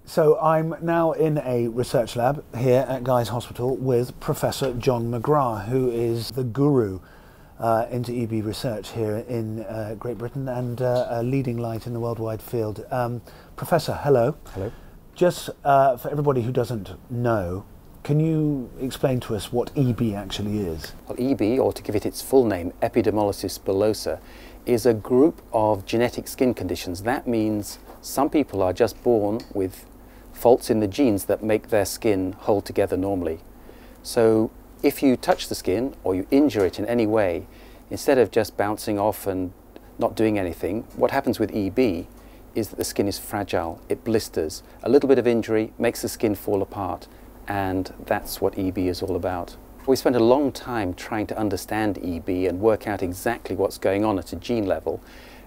So I'm now in a research lab here at Guy's Hospital with Professor John McGrath, who is the guru into EB research here in Great Britain and a leading light in the worldwide field. Professor, hello. Hello. Just for everybody who doesn't know, can you explain to us what EB actually is? Well, EB, or to give it its full name, epidermolysis bullosa, is a group of genetic skin conditions. That means some people are just born with faults in the genes that make their skin hold together normally. So if you touch the skin or you injure it in any way, instead of just bouncing off and not doing anything, what happens with EB is that the skin is fragile, it blisters. A little bit of injury makes the skin fall apart, and that's what EB is all about. We spent a long time trying to understand EB and work out exactly what's going on at a gene level,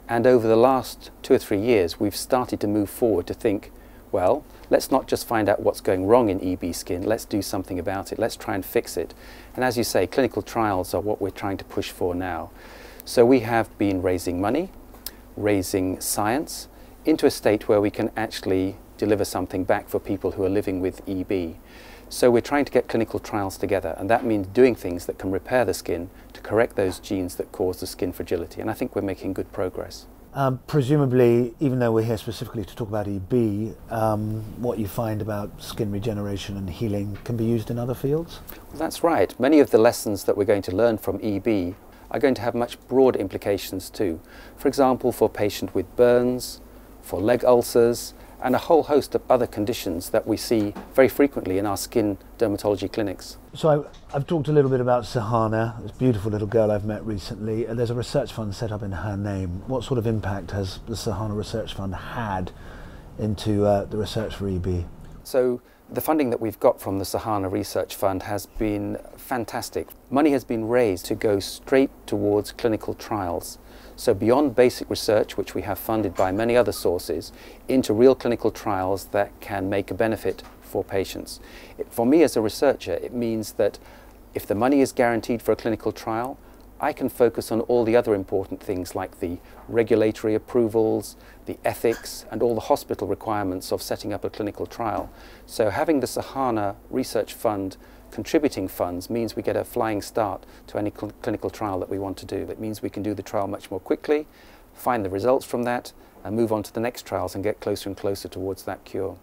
and over the last 2 or 3 years we've started to move forward to think, well, let's not just find out what's going wrong in EB skin, let's do something about it, let's try and fix it. And as you say, clinical trials are what we're trying to push for now. So we have been raising money, raising science, into a state where we can actually deliver something back for people who are living with EB. So we're trying to get clinical trials together, and that means doing things that can repair the skin to correct those genes that cause the skin fragility, and I think we're making good progress. Presumably, even though we're here specifically to talk about EB, what you find about skin regeneration and healing can be used in other fields? Well, that's right. Many of the lessons that we're going to learn from EB are going to have much broader implications too. For example, for a patient with burns, for leg ulcers, and a whole host of other conditions that we see very frequently in our skin dermatology clinics. So I've talked a little bit about Sahana, this beautiful little girl I've met recently. There's a research fund set up in her name. What sort of impact has the Sahana Research Fund had into the research for EB? So the funding that we've got from the Sahana Research Fund has been fantastic. Money has been raised to go straight towards clinical trials. So beyond basic research, which we have funded by many other sources, into real clinical trials that can make a benefit for patients. For me as a researcher, it means that if the money is guaranteed for a clinical trial, I can focus on all the other important things like the regulatory approvals, the ethics, and all the hospital requirements of setting up a clinical trial. So having the Sahana Research Fund contributing funds means we get a flying start to any clinical trial that we want to do. That means we can do the trial much more quickly, find the results from that, and move on to the next trials and get closer and closer towards that cure.